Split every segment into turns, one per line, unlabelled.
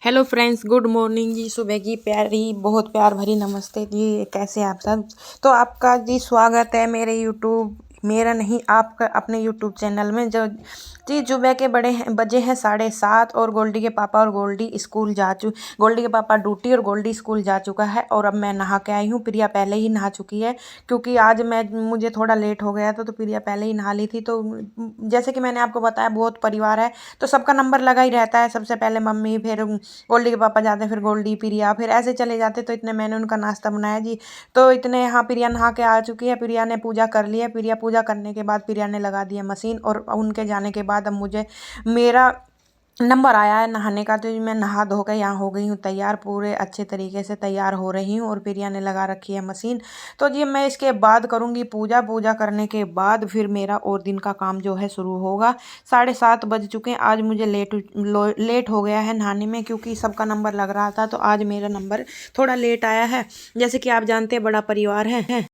Hello friends, good morning जी। सुबह की प्यारी बहुत प्यार भरी नमस्ते जी। कैसे आप सब? तो आपका जी स्वागत है मेरे यूट्यूब मेरा नहीं आपका अपने यूट्यूब चैनल में। जो जी सुबह के बजे हैं 7:30 और गोल्डी के पापा और गोल्डी स्कूल गोल्डी के पापा ड्यूटी और गोल्डी स्कूल जा चुका है। और अब मैं नहा के आई हूँ। प्रिया पहले ही नहा चुकी है क्योंकि आज मुझे थोड़ा लेट हो गया था, तो प्रिया पहले ही नहा ली थी। तो जैसे कि मैंने आपको बताया, बहुत परिवार है तो सबका नंबर लगा ही रहता है। सबसे पहले मम्मी, फिर गोल्डी के पापा जाते, फिर गोल्डी, प्रिया, फिर ऐसे चले जाते। तो इतने मैंने उनका नाश्ता बनाया जी। तो इतने यहाँ प्रिया नहा के आ चुकी है। प्रिया ने पूजा कर ली है। प्रिया पूजा करने के बाद प्रिया ने लगा दिया मशीन, और उनके जाने के बाद अब मुझे मेरा नंबर आया है नहाने का। तो मैं नहा धो के यहाँ हो गई हूँ तैयार, पूरे अच्छे तरीके से तैयार हो रही हूँ। और प्रिया ने लगा रखी है मशीन। तो जी मैं इसके बाद करूँगी पूजा। पूजा करने के बाद फिर मेरा और दिन का काम जो है शुरू होगा। 7:30 बज चुके हैं। आज मुझे लेट हो गया है नहाने में, क्योंकि सबका नंबर लग रहा था। तो आज मेरा नंबर थोड़ा लेट आया है। जैसे कि आप जानते हैं, बड़ा परिवार है।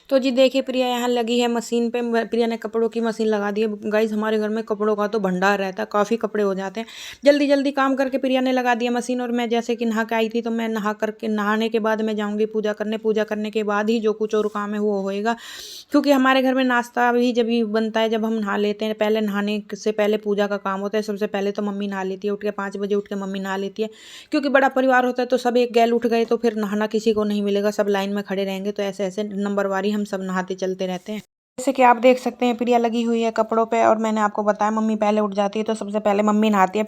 तो जी देखिए, प्रिया यहाँ लगी है मशीन पे। प्रिया ने कपड़ों की मशीन लगा दी है। गाइज, हमारे घर में कपड़ों का तो भंडार रहता है, काफ़ी कपड़े हो जाते हैं। जल्दी जल्दी काम करके प्रिया ने लगा दिया मशीन। और मैं जैसे कि नहा के आई थी, तो मैं नहाने के बाद मैं जाऊँगी पूजा करने। पूजा करने के बाद ही जो कुछ और काम है वो होएगा, क्योंकि हमारे घर में नाश्ता भी जब ही बनता है जब हम नहा लेते हैं। पहले नहाने से पहले पूजा का काम होता है। सबसे पहले तो मम्मी नहा लेती है, उठ के 5 बजे उठ के मम्मी नहा लेती है। क्योंकि बड़ा परिवार होता है तो सब एक गैल उठ गए तो फिर नहाना किसी को नहीं मिलेगा, सब लाइन में खड़े रहेंगे। तो ऐसे ऐसे नंबरवारी हम सब नहाते चलते रहते हैं। जैसे कि आप देख सकते हैं, प्रिया लगी हुई है कपड़ों पे। और मैंने आपको बताया, मम्मी पहले उठ जाती है तो सबसे पहले मम्मी नहाती है,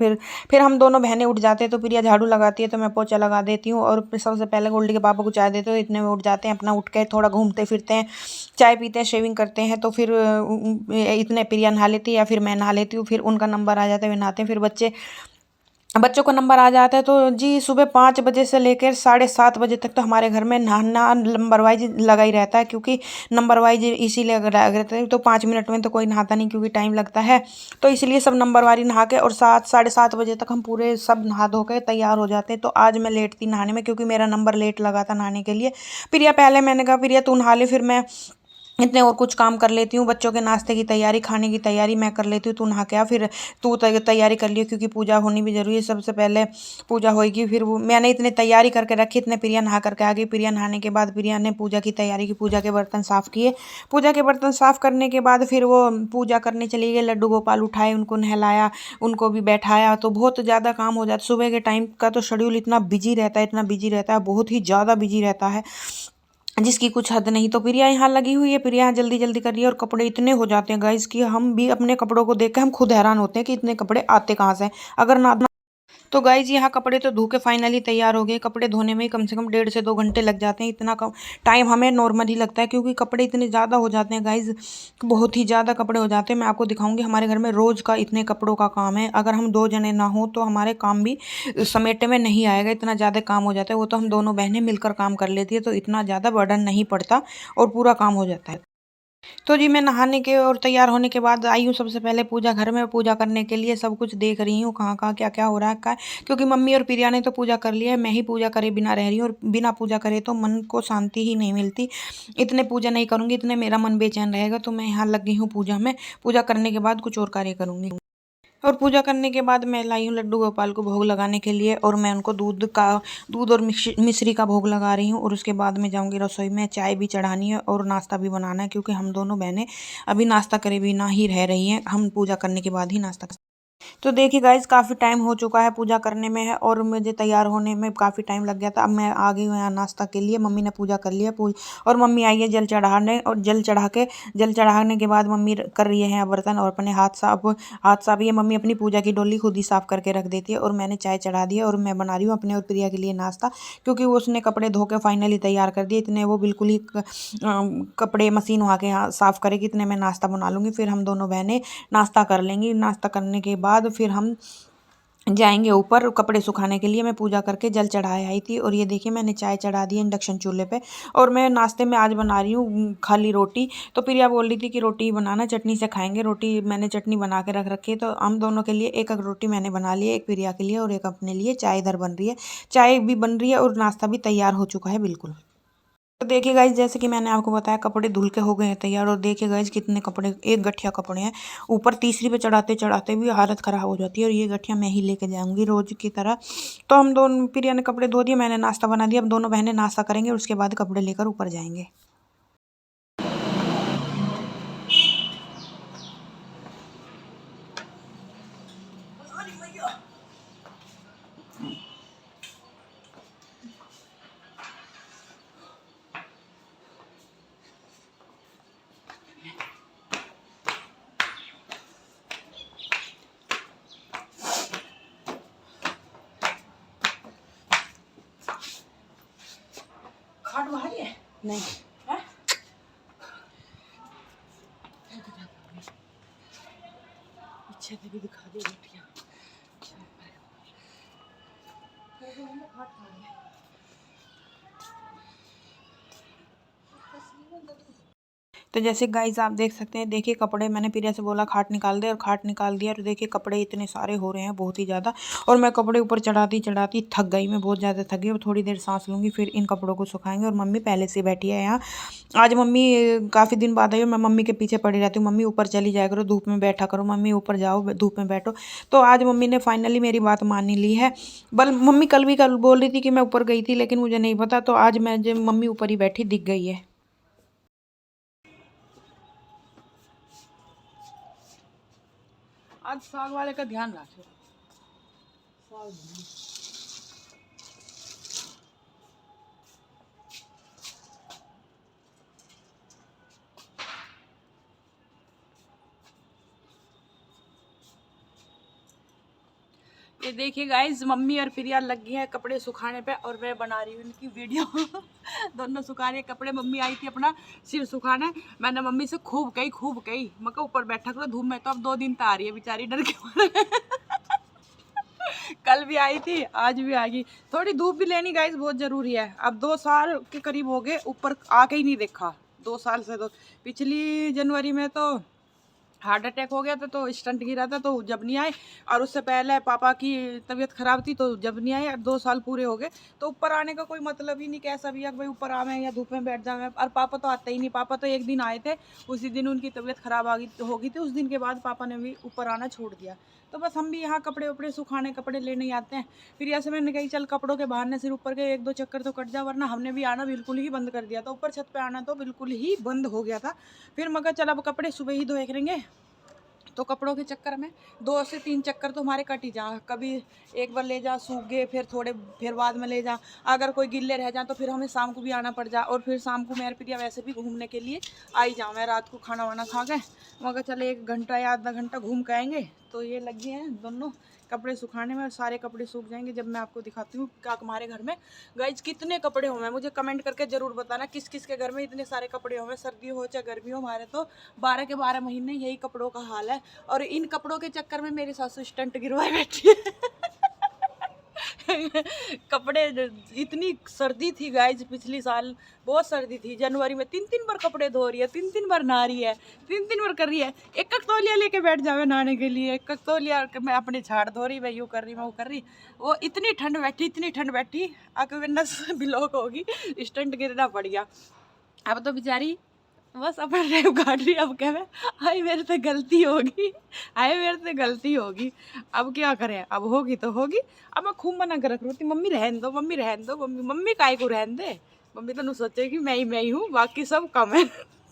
फिर हम दोनों बहनें उठ जाते हैं। तो प्रिया झाड़ू लगाती है तो मैं पोछा लगा देती हूँ। और फिर सबसे पहले गोल्डी के पापा को चाय देते हो, इतने में उठ जाते हैं। अपना उठ के थोड़ा घूमते फिरते हैं, चाय पीते हैं, शेविंग करते हैं। तो फिर इतने प्रिया नहा लेती है या फिर मैं नहा लेती हूँ। फिर उनका नंबर आ जाता है, वे नहाते हैं। फिर बच्चों को नंबर आ जाता है। तो जी सुबह 5 बजे से लेकर 7:30 बजे तक तो हमारे घर में नहाना नंबर वाइज लगा ही रहता है, क्योंकि नंबर वाइज इसीलिए लगा रहता है। तो 5 मिनट में तो कोई नहाता नहीं, क्योंकि टाइम लगता है। तो इसलिए सब नंबर वारी नहा के, और 7 साढ़े 7 बजे तक हम पूरे सब नहा धो के तैयार हो जाते हैं। तो आज मैं लेट थी नहाने में, क्योंकि मेरा नंबर लेट लगा था नहाने के लिए। प्रिया पहले, मैंने कहा प्रिया तू नहा ले, फिर मैं इतने और कुछ काम कर लेती हूँ। बच्चों के नाश्ते की तैयारी, खाने की तैयारी मैं कर लेती हूँ। तू नहा के आ, फिर तू तैयारी कर लियो, क्योंकि पूजा होनी भी जरूरी है। सबसे पहले पूजा होगी, फिर वो मैंने इतनी तैयारी करके रखी। इतने प्रिया नहा करके आ गई। प्रिया नहाने के बाद प्रिया ने पूजा की तैयारी की, पूजा के बर्तन साफ किए। पूजा के बर्तन साफ करने के बाद फिर वो पूजा करने चली गई। लड्डू गोपाल उठाए, उनको नहलाया, उनको भी बैठाया। तो बहुत ज़्यादा काम हो जाता। सुबह के टाइम का तो शेड्यूल इतना बिजी रहता है, इतना बिजी रहता है, बहुत ही ज़्यादा बिजी रहता है, जिसकी कुछ हद नहीं। तो प्रिया यहाँ लगी हुई है। प्रिया यहाँ जल्दी जल्दी कर रही है। और कपड़े इतने हो जाते हैं गाइस कि हम भी अपने कपड़ों को देख के हम खुद हैरान होते हैं कि इतने कपड़े आते कहाँ से हैं। अगर ना तो गाइज, यहाँ कपड़े तो धो के फाइनली तैयार हो गए। कपड़े धोने में ही कम से कम 1.5 से 2 घंटे लग जाते हैं। इतना कम टाइम हमें नॉर्मल ही लगता है, क्योंकि कपड़े इतने ज़्यादा हो जाते हैं गाइज, बहुत ही ज़्यादा कपड़े हो जाते हैं। मैं आपको दिखाऊंगी, हमारे घर में रोज़ का इतने कपड़ों का काम है। अगर हम 2 जने ना हो तो हमारे काम भी समेटे में नहीं आएगा, इतना ज़्यादा काम हो जाता है। वो तो हम दोनों बहनें मिलकर काम कर लेती है, तो इतना ज़्यादा बर्डन नहीं पड़ता और पूरा काम हो जाता है। तो जी मैं नहाने के और तैयार होने के बाद आई हूँ सबसे पहले पूजा घर में। पूजा करने के लिए सब कुछ देख रही हूँ, कहाँ कहाँ क्या क्या हो रहा है, क्या, क्योंकि मम्मी और प्रिया ने तो पूजा कर लिया है। मैं ही पूजा करे बिना रह रही हूँ, और बिना पूजा करे तो मन को शांति ही नहीं मिलती। इतने पूजा नहीं करूँगी, इतने मेरा मन बेचैन रहेगा। तो मैं यहाँ लग गई हूँ पूजा में। पूजा करने के बाद कुछ और कार्य करूँगी। और पूजा करने के बाद मैं लाई हूँ लड्डू गोपाल को भोग लगाने के लिए, और मैं उनको दूध और मिश्री का भोग लगा रही हूँ। और उसके बाद में जाऊँगी रसोई में, चाय भी चढ़ानी है और नाश्ता भी बनाना है, क्योंकि हम दोनों बहनें अभी नाश्ता करे बिना ही रह रही हैं। हम पूजा करने के बाद ही नाश्ता। तो देखिए गाइज, काफ़ी टाइम हो चुका है पूजा करने में है, और मुझे तैयार होने में काफ़ी टाइम लग गया था। अब मैं आ गई हूँ यहाँ नाश्ता के लिए। मम्मी ने पूजा कर लिया और मम्मी आई है जल चढ़ाने। और जल चढ़ाने के बाद मम्मी कर रही है यहाँ बर्तन और अपने हाथ साफ। ये मम्मी अपनी पूजा की डोली खुद ही साफ करके रख देती है। और मैंने चाय चढ़ा दी है, और मैं बना रही हूँ अपने और प्रिया के लिए नाश्ता, क्योंकि वो उसने कपड़े धो के फाइनली तैयार कर दिए। इतने वो बिल्कुल ही कपड़े मशीन वहाँ के यहाँ साफ़ करेगी, इतने मैं नाश्ता बना लूँगी। फिर हम दोनों बहनें नाश्ता कर लेंगी। नाश्ता करने के बाद फिर हम जाएंगे ऊपर कपड़े सुखाने के लिए। मैं पूजा करके जल चढ़ाए आई थी। और ये देखिए, मैंने चाय चढ़ा दी इंडक्शन चूल्हे पे। और मैं नाश्ते में आज बना रही हूँ खाली रोटी। तो प्रिया बोल रही थी कि रोटी बनाना, चटनी से खाएंगे। रोटी मैंने चटनी बना के रख रखी है। तो हम दोनों के लिए एक एक रोटी मैंने बना ली है, एक प्रिया के लिए और एक अपने लिए। चाय इधर बन रही है, चाय भी बन रही है और नाश्ता भी तैयार हो चुका है बिल्कुल। तो देखिए गाइज, जैसे कि मैंने आपको बताया कपड़े धुल के हो गए हैं तैयार। और देखिए गाइज कितने कपड़े, एक गठिया कपड़े हैं। ऊपर तीसरी पे चढ़ाते चढ़ाते भी हालत ख़राब हो जाती है। और ये गठिया मैं ही लेके जाऊंगी रोज़ की तरह। तो हम दोनों, प्रिया ने कपड़े धो दिए, मैंने नाश्ता बना दिया। अब दोनों बहनें नाश्ता करेंगे और उसके बाद कपड़े लेकर ऊपर जाएंगे। खाट भारी है नहीं है? पीछे से भी दिखा दे गठिया। खाट भारी है। तो जैसे गाइज आप देख सकते हैं, देखिए कपड़े, मैंने प्रिया से बोला खाट निकाल दे और खाट निकाल दिया। तो देखिए कपड़े इतने सारे हो रहे हैं, बहुत ही ज़्यादा। और मैं कपड़े ऊपर चढ़ाती चढ़ाती थक गई, मैं बहुत ज़्यादा थक गई। और थोड़ी देर सांस लूँगी, फिर इन कपड़ों को सुखाएंगे। और मम्मी पहले से बैठी है यहाँ। आज मम्मी काफ़ी दिन बाद आई और मैं मम्मी के पीछे पड़ी रहती हूँ, मम्मी ऊपर चली जाया करो, धूप में बैठा करो, मम्मी ऊपर जाओ, धूप में बैठो। तो आज मम्मी ने फाइनली मेरी बात मान ली है। मम्मी कल बोल रही थी कि मैं ऊपर गई थी, लेकिन मुझे नहीं पता। तो आज मैं जब मम्मी ऊपर ही बैठी दिख गई है। आज साग वाले का ध्यान रखो। ये देखिए गाइज, मम्मी और प्रिया लग गई है कपड़े सुखाने पे और मैं बना रही हूँ इनकी वीडियो। दोनों सुखा रहे कपड़े। मम्मी आई थी अपना सिर सुखाने, मैंने मम्मी से खूब कही मैं ऊपर बैठा करो धूप में। तो अब 2 दिन तो आ रही है बेचारी डर के मारे। कल भी आई थी, आज भी आ गई। थोड़ी धूप भी लेनी गाइज बहुत जरूरी है। अब 2 साल के करीब हो गए ऊपर आके ही नहीं देखा, 2 साल से। तो पिछली जनवरी में तो हार्ट अटैक हो गया था, तो स्टंट गिरा था, तो जब नहीं आए। और उससे पहले पापा की तबीयत खराब थी, तो जब नहीं आए। 2 साल पूरे हो गए। तो ऊपर आने का कोई मतलब ही नहीं, कैसा भी है भाई ऊपर आवे या धूप में बैठ जावे। और पापा तो आते ही नहीं। पापा तो एक दिन आए थे, उसी दिन उनकी तबीयत खराब हो गई थी। उस दिन के बाद पापा ने भी ऊपर आना छोड़ दिया। तो बस हम भी यहाँ कपड़े वपड़े सुखाने, कपड़े लेने आते हैं। फिर ऐसे मैंने कही चल कपड़ों के बहाने सिर ऊपर के 1-2 चक्कर तो कट जा, वरना हमने भी आना बिल्कुल ही बंद कर दिया था। ऊपर छत पे आना तो बिल्कुल ही बंद हो गया था। फिर मगर चल अब कपड़े सुबह ही धोए करेंगे। तो कपड़ों के चक्कर में 2 से 3 चक्कर तो हमारे कट ही जा। कभी एक बार ले जा सूख गए, फिर बाद में ले जा। अगर कोई गिल्ले रह जाए तो फिर हमें शाम को भी आना पड़ जा। और फिर शाम को मैं प्रिया वैसे भी घूमने के लिए आई जाऊँ। मैं रात को खाना वाना खा गए, मगर चले 1 घंटा या आधा घंटा घूम के आएंगे। तो ये लगे हैं दोनों कपड़े सुखाने में। और सारे कपड़े सूख जाएंगे जब मैं आपको दिखाती हूँ क्या हमारे घर में गाइज कितने कपड़े हुए हैं। मुझे कमेंट करके ज़रूर बताना किस किस के घर में इतने सारे कपड़े हुए हैं। सर्दी हो चाहे गर्मी हो, हमारे तो 12 के 12 महीने यही कपड़ों का हाल है। और इन कपड़ों के चक्कर में मेरी सासू स्टंट गिरवाए बैठी है। कपड़े, इतनी सर्दी थी गाइज पिछली साल, बहुत सर्दी थी। जनवरी में 3-3 बार कपड़े धो रही है, 3-3 बार नहा रही है, 3-3 बार कर रही है। एक तौलिया लेके बैठ जावे नहाने के लिए, एक तौलिया। मैं अपने झाड़ धो रही, मैं यूँ कर रही, मैं वो कर रही। वो इतनी ठंड बैठी आके नस ब्लॉक होगी, स्टंट गिरना पड़ गया। अब तो बेचारी बस अपना रेप काट रही। अब कह हाय मेरे से गलती होगी, हाय मेरे से गलती होगी। अब क्या करें, अब होगी तो होगी। अब मैं खूब मना कर रख रही थी, मम्मी रहन दो, मम्मी रहन दो, मम्मी काय को रहन दे। मम्मी तो सोचे कि मैं ही हूँ, बाकी सब कम है।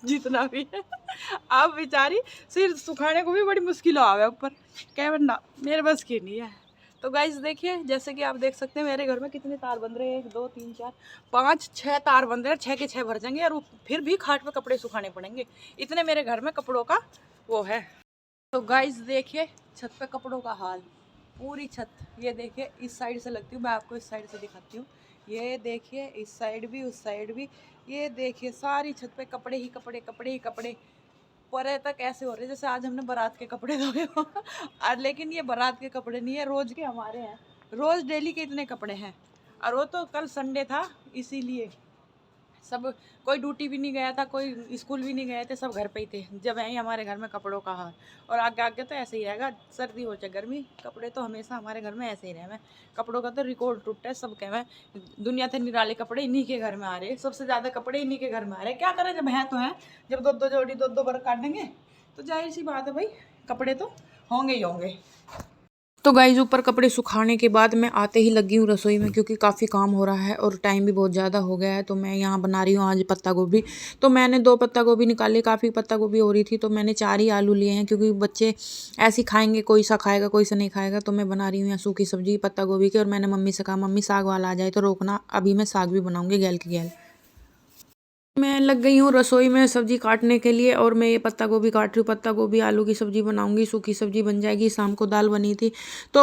जितना भी है। अब बेचारी सिर सुखाने को भी बड़ी मुश्किल आवे ऊपर, क्या बनना मेरे बस की नहीं है। तो गाइज देखिए, जैसे कि आप देख सकते हैं मेरे घर में कितने तार बन रहे हैं। 1 2 3 4 5 6 तार बन रहे हैं। 6 के 6 भर जाएंगे और फिर भी खाट पे कपड़े सुखाने पड़ेंगे। इतने मेरे घर में कपड़ों का वो है। तो गाइज देखिए छत पे कपड़ों का हाल, पूरी छत। ये देखिए इस साइड से लगती हूँ मैं, आपको इस साइड से दिखाती हूँ। ये देखिए इस साइड भी, उस साइड भी। ये देखिए सारी छत पे कपड़े ही कपड़े, कपड़े ही कपड़े। परे तक ऐसे हो रहे जैसे आज हमने बारात के कपड़े धोए हो। और लेकिन ये बारात के कपड़े नहीं है, रोज के हमारे हैं। रोज डेली के इतने कपड़े हैं। और वो तो कल संडे था इसीलिए। सब कोई ड्यूटी भी नहीं गया था, कोई स्कूल भी नहीं गए थे, सब घर पे ही थे। जब है ही हमारे घर में कपड़ों का हाल, और आगे आगे तो ऐसे ही रहेगा, सर्दी हो चाहे गर्मी, कपड़े तो हमेशा हमारे घर में ऐसे ही रहे। कपड़ों का तो रिकॉर्ड टूटा है सब कह। दुनिया से निराले कपड़े इन्हीं के घर में आ रहे, सबसे ज़्यादा कपड़े इन्हीं के घर में आ रहे। क्या करें, जब है तो है, जब दो दो जोड़ी दो दो बार काटेंगे तो जाहिर सी बात है भाई, कपड़े तो होंगे ही होंगे। तो गाइस ऊपर कपड़े सुखाने के बाद मैं आते ही लगी हूँ रसोई में, क्योंकि काफ़ी काम हो रहा है और टाइम भी बहुत ज़्यादा हो गया है। तो मैं यहाँ बना रही हूँ आज पत्ता गोभी। तो मैंने 2 पत्ता गोभी निकाली, काफ़ी पत्ता गोभी हो रही थी, तो मैंने 4 ही आलू लिए हैं, क्योंकि बच्चे ऐसे ही खाएंगे, कोई सा खाएगा कोई सा नहीं खाएगा। तो मैं बना रही हूँ यहाँ सूखी सब्जी पत्ता गोभी की। और मैंने मम्मी से कहा मम्मी साग वाला आ जाए तो रोकना, अभी मैं साग भी बनाऊँगी गैल की गैल। मैं लग गई हूँ रसोई में सब्जी काटने के लिए, और मैं ये पत्ता गोभी काट रही हूँ। पत्ता गोभी आलू की सब्जी बनाऊंगी, सूखी सब्जी बन जाएगी। शाम को दाल बनी थी, तो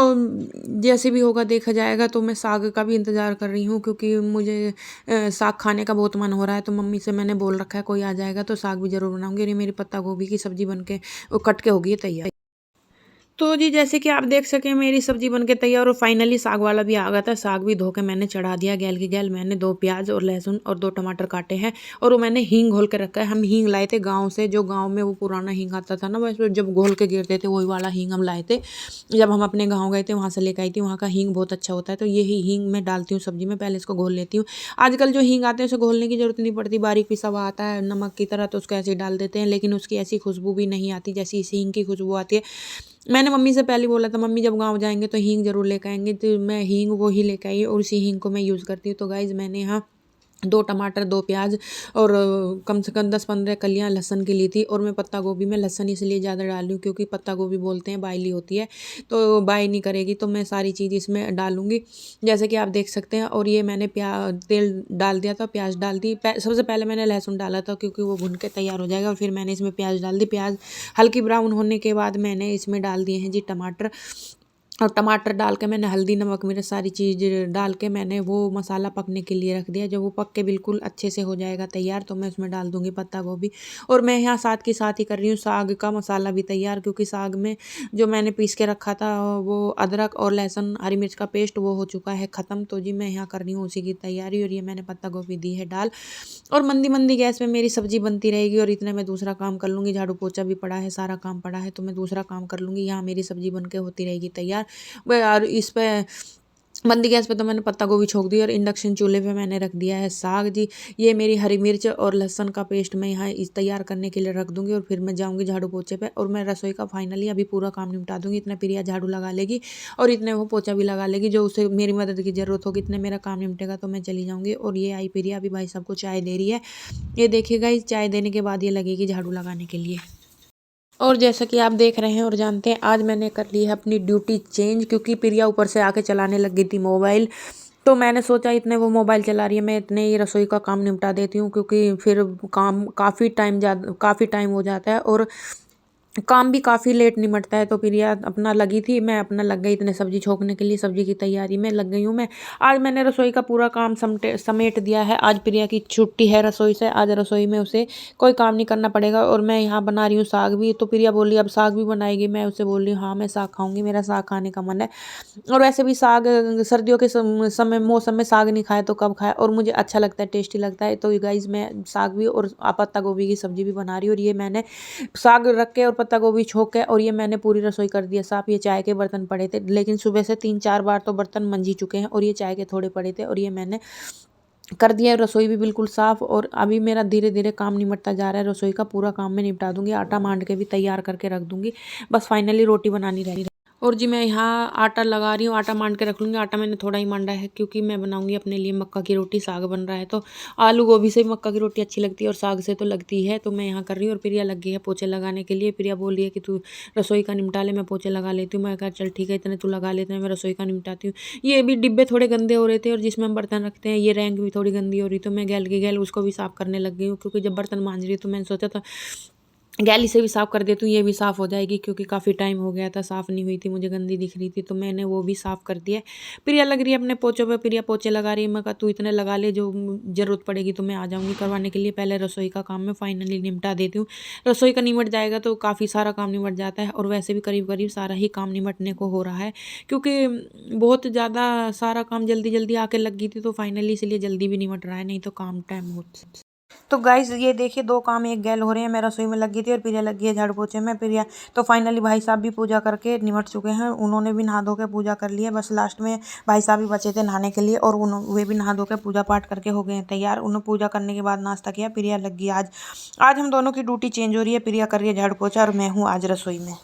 जैसे भी होगा देखा जाएगा। तो मैं साग का भी इंतज़ार कर रही हूँ, क्योंकि मुझे साग खाने का बहुत मन हो रहा है। तो मम्मी से मैंने बोल रखा है कोई आ जाएगा तो साग भी ज़रूर बनाऊंगी। और ये मेरी पत्ता गोभी की सब्जी बन के वो कट के होगी तैयार। तो जी जैसे कि आप देख सकें मेरी सब्जी बनके तैयार, और फाइनली साग वाला भी आ गया था। साग भी धो के मैंने चढ़ा दिया गैल की गैल। मैंने 2 प्याज और लहसुन और 2 टमाटर काटे हैं, और वो मैंने हींग घोल के रखा है। हम हींग लाए थे गांव से, जो गांव में वो पुराना हींग आता था ना, वैसे जब घोल के गिरते थे वही वाला हींग हम लाए थे। जब हम अपने गाँव गए थे वहाँ से लेकर आई थी, वहाँ का हींग बहुत अच्छा होता है। तो यही हींग मैं डालती हूँ सब्जी में, पहले इसको घोल लेती हूँ। आजकल जो हींग आते हैं उसे घोलने की जरूरत नहीं पड़ती, बारीक पिसा हुआ आता है नमक की तरह, तो उसको ऐसे ही डाल देते हैं। लेकिन उसकी ऐसी खुशबू भी नहीं आती जैसी इस हींग की खुशबू आती है। मैंने मम्मी से पहले बोला था मम्मी जब गाँव जाएंगे तो हींग ज़रूर लेकर आएंगे, तो मैं हींग वो ही लेकर आई, और उसी हींग को मैं यूज़ करती हूँ। तो गाइज़ मैंने यहाँ 2 टमाटर 2 प्याज और कम से कम 10-15 कलियाँ लहसुन की ली थी। और मैं पत्ता गोभी में लहसुन इसलिए ज़्यादा डाल रही हूँ, क्योंकि पत्ता गोभी बोलते हैं बाइली होती है, तो बाई नहीं करेगी। तो मैं सारी चीज़ इसमें डालूँगी जैसे कि आप देख सकते हैं। और ये मैंने तेल डाल दिया था, प्याज डाल दी। सबसे पहले मैंने लहसुन डाला था, क्योंकि वो भुन के तैयार हो जाएगा। और फिर मैंने इसमें प्याज डाल दी। प्याज हल्की ब्राउन होने के बाद मैंने इसमें डाल दिए हैं जी टमाटर। और टमाटर डाल के मैंने हल्दी नमक मिर्च सारी चीज़ डाल के मैंने वो मसाला पकने के लिए रख दिया। जब वो पक के बिल्कुल अच्छे से हो जाएगा तैयार, तो मैं उसमें डाल दूँगी पत्ता गोभी। और मैं यहाँ साथ के साथ ही कर रही हूँ साग का मसाला भी तैयार, क्योंकि साग में जो मैंने पीस के रखा था वो अदरक और लहसुन हरी मिर्च का पेस्ट वो हो चुका है ख़त्म। तो जी मैं यहाँ कर रही हूँ उसी की तैयारी। और ये मैंने पत्ता गोभी दी है डाल, और मंदी मंदी गैस पे मेरी सब्जी बनती रहेगी। और इतने मैं दूसरा काम कर लूँगी, झाड़ू पोछा भी पड़ा है, सारा काम पड़ा है, तो मैं दूसरा काम कर लूँगी। यहाँ मेरी सब्जी बन के होती रहेगी तैयार। वह यार इस पे मंदी गैस पे तो मैंने पत्ता गोभी छोक दी, और इंडक्शन चूल्हे पे मैंने रख दिया है साग जी। ये मेरी हरी मिर्च और लहसुन का पेस्ट मैं यहाँ इस तैयार करने के लिए रख दूंगी, और फिर मैं जाऊंगी झाड़ू पोछे पे। और मैं रसोई का फाइनली अभी पूरा काम निपटा दूंगी। इतने प्रिया झाड़ू लगा लेगी और इतने वो पोछा भी लगा लेगी, जो उसे मेरी मदद की ज़रूरत होगी। इतने मेरा काम निपटेगा तो मैं चली जाऊँगी। और ये आई प्रिया अभी भाई सबको चाय दे रही है, ये देखिएगा इस चाय देने के बाद ये लगेगी झाड़ू लगाने के लिए। और जैसा कि आप देख रहे हैं और जानते हैं, आज मैंने कर ली है अपनी ड्यूटी चेंज, क्योंकि प्रिया ऊपर से आके चलाने लग गई थी मोबाइल। तो मैंने सोचा इतने वो मोबाइल चला रही है, मैं इतने ही रसोई का काम निपटा देती हूँ, क्योंकि फिर काम काफ़ी टाइम हो जाता है, और काम भी काफ़ी लेट निपटता है। तो प्रिया अपना लगी थी, मैं अपना लग गई इतने सब्जी छोकने के लिए, सब्जी की तैयारी में लग गई हूँ मैं। आज मैंने रसोई का पूरा काम समेट दिया है। आज प्रिया की छुट्टी है रसोई से, आज रसोई में उसे कोई काम नहीं करना पड़ेगा। और मैं यहाँ बना रही हूँ साग भी। तो प्रिया बोली अब साग भी बनाएगी, मैं उसे बोल रही हूँ हाँ मैं साग खाऊंगी, मेरा साग खाने का मन है। और वैसे भी साग सर्दियों के समय मौसम में साग नहीं खाए तो कब खाए, और मुझे अच्छा लगता है, टेस्टी लगता है। तो गाइज मैं साग भी और पत्ता गोभी की सब्जी भी बना रही हूँ। और ये मैंने साग रख के और पत्ता गोभी छोक के, और ये मैंने पूरी रसोई कर दिया साफ। ये चाय के बर्तन पड़े थे, लेकिन सुबह से 3-4 बार तो बर्तन मंजी चुके हैं, और ये चाय के थोड़े पड़े थे, और ये मैंने कर दिया है। रसोई भी बिल्कुल साफ, और अभी मेरा धीरे धीरे काम निपटता जा रहा है। रसोई का पूरा काम मैं निपटा दूंगी, आटा मांड के भी तैयार करके रख दूंगी, बस फाइनली रोटी बनानी रही। और जी मैं यहाँ आटा लगा रही हूँ, आटा मांड के रख लूँगी। आटा मैंने थोड़ा ही मांडा है, क्योंकि मैं बनाऊँगी अपने लिए मक्का की रोटी, साग बन रहा है। तो आलू गोभी से भी मक्का की रोटी अच्छी लगती है, और साग से तो लगती है। तो मैं यहाँ कर रही हूँ, और प्रिया लग गई है पोछे लगाने के लिए। प्रिया बोल रही है कि तू रसोई का निपटा ले, मैं पोछे लगा लेती हूँ। मैं कहा चल ठीक है, इतने तू लगा लेते हैं, मैं रसोई का निपटाती हूँ। ये भी डिब्बे थोड़े गंदे हो रहे थे, और जिसमें हम बर्तन रखते हैं ये रैंक भी थोड़ी गंदी हो रही, तो मैं गैल की गैल उसको भी साफ करने लग गई हूँ। क्योंकि जब बर्तन मांज रही हूँ तो मैंने सोचा था गैली से भी साफ़ कर देती हूँ, ये भी साफ़ हो जाएगी क्योंकि काफ़ी टाइम हो गया था, साफ़ नहीं हुई थी, मुझे गंदी दिख रही थी, तो मैंने वो भी साफ़ कर दिया है। प्रिया लग रही है अपने पोछों पे, प्रिया पोछे लगा रही है। मैं कहा तू इतने लगा ले, जो ज़रूरत पड़ेगी तो मैं आ जाऊँगी करवाने के लिए। पहले रसोई का काम मैं फाइनली निपटा देती हूँ। रसोई का निमट जाएगा तो काफ़ी सारा काम निमट जाता है, और वैसे भी करीब-करीब सारा ही काम निमटने को हो रहा है, क्योंकि बहुत ज़्यादा सारा काम जल्दी-जल्दी आके लग गई थी, तो फाइनली इसलिए जल्दी भी निमट रहा है, नहीं तो काम टाइम हो। तो गाइज़ ये देखिए 2 काम एक गैल हो रहे हैं। मैं रसोई में लग गई थी और प्रिया लग गई है झाड़ू पोछे में। प्रिया तो फाइनली भाई साहब भी पूजा करके निमट चुके हैं। उन्होंने भी नहा धो के पूजा कर ली है। बस लास्ट में भाई साहब ही बचे थे नहाने के लिए, और वे भी नहा धो के पूजा पाठ करके हो गए हैं तैयार। उन्होंने पूजा करने के बाद नाश्ता किया। प्रिया लग गई आज। आज हम दोनों की ड्यूटी चेंज हो रही है। प्रिया कर रही है झाड़ू पोछा और मैं हूँ आज रसोई में।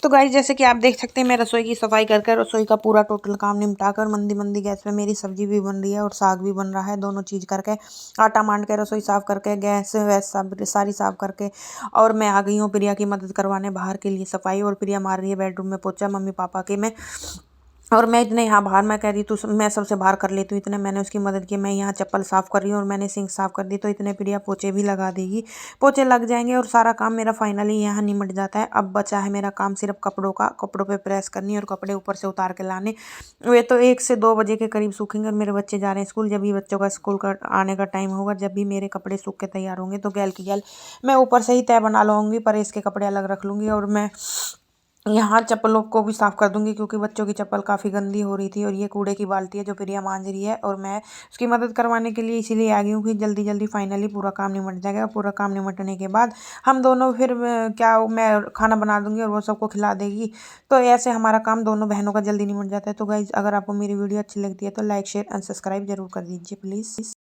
तो गाइस जैसे कि आप देख सकते हैं, मैं रसोई की सफाई करके रसोई का पूरा टोटल काम निपटा कर मंदी मंदी गैस पे मेरी सब्जी भी बन रही है और साग भी बन रहा है। दोनों चीज़ करके आटा मांड के रसोई साफ़ करके गैस वैस सब सारी साफ़ करके और मैं आ गई हूँ प्रिया की मदद करवाने बाहर के लिए सफाई। और प्रिया मार रही है बेडरूम में पोछा मम्मी पापा के में। और मैं इतने यहाँ बाहर मैं कह रही तू मैं सबसे बाहर कर लेती हूँ, इतने मैंने उसकी मदद की। मैं यहाँ चप्पल साफ़ कर रही हूँ और मैंने सिंक साफ़ कर दी, तो इतने प्रिया पोछे भी लगा देगी। पोछे लग जाएंगे और सारा काम मेरा फाइनली यहाँ निमट जाता है। अब बचा है मेरा काम सिर्फ कपड़ों का, कपड़ों पे प्रेस करनी और कपड़े ऊपर से उतार के लाने। वे तो 1 से 2 बजे के करीब सूखेंगे और मेरे बच्चे जा रहे हैं स्कूल। जब भी बच्चों का स्कूल का आने का टाइम होगा, जब भी मेरे कपड़े सूख के तैयार होंगे, तो गैल की गैल मैं ऊपर से ही तय बना लूँगी, प्रेस के कपड़े अलग रख लूँगी। और मैं यहाँ चप्पलों को भी साफ़ कर दूँगी क्योंकि बच्चों की चप्पल काफ़ी गंदी हो रही थी। और ये कूड़े की बाल्टी है जो प्रिया मांज रही है, और मैं उसकी मदद करवाने के लिए इसीलिए आ गई हूँ कि जल्दी-जल्दी फाइनली पूरा काम निमट जाएगा। पूरा काम निमटने के बाद हम दोनों फिर मैं खाना बना दूँगी और वो सबको खिला देगी। तो ऐसे हमारा काम दोनों बहनों का जल्दी निमट जाता है। तो गाइज़ अगर आपको मेरी वीडियो अच्छी लगती है तो लाइक, शेयर एंड सब्सक्राइब ज़रूर कर दीजिए प्लीज़।